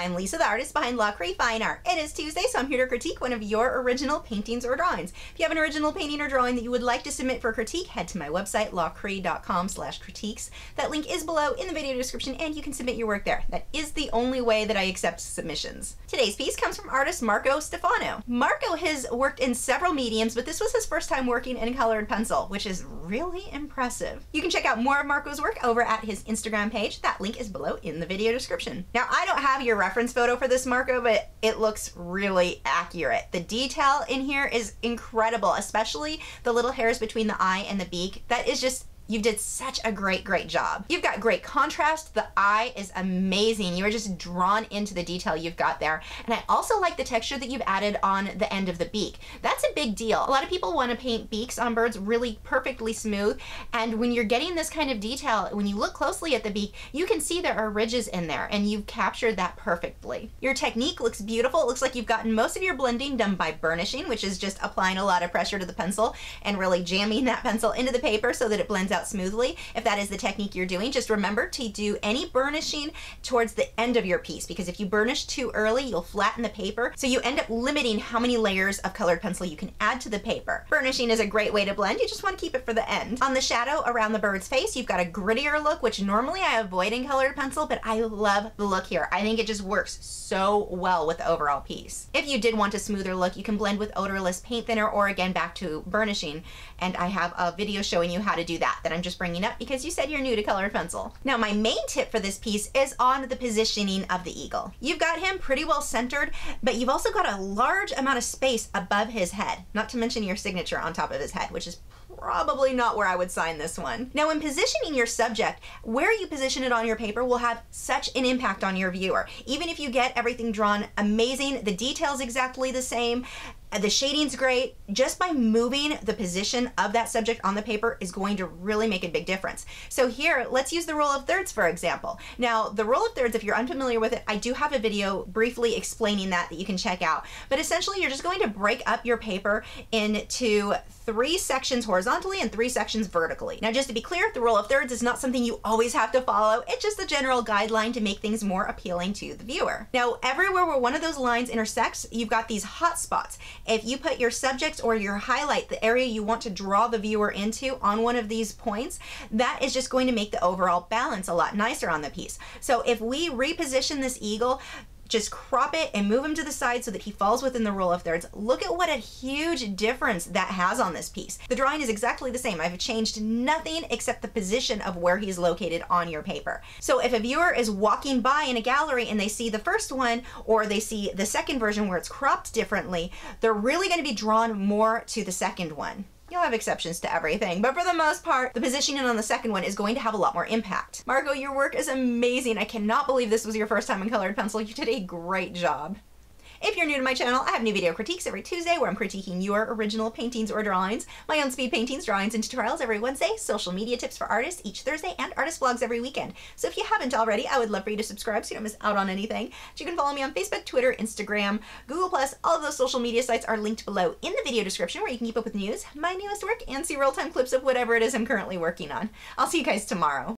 I'm Lisa, the artist behind Lachri Fine Art. It is Tuesday, so I'm here to critique one of your original paintings or drawings. If you have an original painting or drawing that you would like to submit for critique, head to my website, lachri.com/critiques. That link is below in the video description, and you can submit your work there. That is the only way that I accept submissions. Today's piece comes from artist Marco Stefano. Marco has worked in several mediums, but this was his first time working in colored pencil, which is really impressive. You can check out more of Marco's work over at his Instagram page. That link is below in the video description. Now, I don't have your reference photo for this, Marco, but it looks really accurate. The detail in here is incredible, especially the little hairs between the eye and the beak. That is just, you did such a great job. You've got great contrast. The eye is amazing. You are just drawn into the detail you've got there. And I also like the texture that you've added on the end of the beak. That's a big deal. A lot of people want to paint beaks on birds really perfectly smooth. And when you're getting this kind of detail, when you look closely at the beak, you can see there are ridges in there, and you've captured that perfectly. Your technique looks beautiful. It looks like you've gotten most of your blending done by burnishing, which is just applying a lot of pressure to the pencil and really jamming that pencil into the paper so that it blends out smoothly. If that is the technique you're doing, just remember to do any burnishing towards the end of your piece, because if you burnish too early, you'll flatten the paper, so you end up limiting how many layers of colored pencil you can add to the paper. Burnishing is a great way to blend. You just want to keep it for the end. On the shadow around the bird's face, you've got a grittier look, which normally I avoid in colored pencil, but I love the look here. I think it just works so well with the overall piece. If you did want a smoother look, you can blend with odorless paint thinner, or again back to burnishing, and I have a video showing you how to do that I'm just bringing up because you said you're new to colored pencil. Now, my main tip for this piece is on the positioning of the eagle. You've got him pretty well centered, but you've also got a large amount of space above his head, not to mention your signature on top of his head, which is probably not where I would sign this one. Now, in positioning your subject, where you position it on your paper will have such an impact on your viewer. Even if you get everything drawn amazing, the details exactly the same, the shading's great, just by moving the position of that subject on the paper is going to really make a big difference. So here, let's use the rule of thirds, for example. Now, the rule of thirds, if you're unfamiliar with it, I do have a video briefly explaining that you can check out. But essentially, you're just going to break up your paper into 3 sections horizontally and 3 sections vertically. Now, just to be clear, the rule of thirds is not something you always have to follow. It's just a general guideline to make things more appealing to the viewer. Now, everywhere where one of those lines intersects, you've got these hot spots. If you put your subject or your highlight, the area you want to draw the viewer into, on one of these points, that is just going to make the overall balance a lot nicer on the piece. So if we reposition this eagle, just crop it and move him to the side so that he falls within the rule of thirds. Look at what a huge difference that has on this piece. The drawing is exactly the same. I've changed nothing except the position of where he's located on your paper. So if a viewer is walking by in a gallery and they see the first one, or they see the second version where it's cropped differently, they're really going to be drawn more to the second one. You'll have exceptions to everything, but for the most part, the positioning on the second one is going to have a lot more impact. Marco, your work is amazing. I cannot believe this was your first time in colored pencil. You did a great job. If you're new to my channel, I have new video critiques every Tuesday where I'm critiquing your original paintings or drawings, my own speed paintings, drawings, and tutorials every Wednesday, social media tips for artists each Thursday, and artist vlogs every weekend. So if you haven't already, I would love for you to subscribe so you don't miss out on anything. You can follow me on Facebook, Twitter, Instagram, Google+. All of those social media sites are linked below in the video description where you can keep up with news, my newest work, and see real-time clips of whatever it is I'm currently working on. I'll see you guys tomorrow.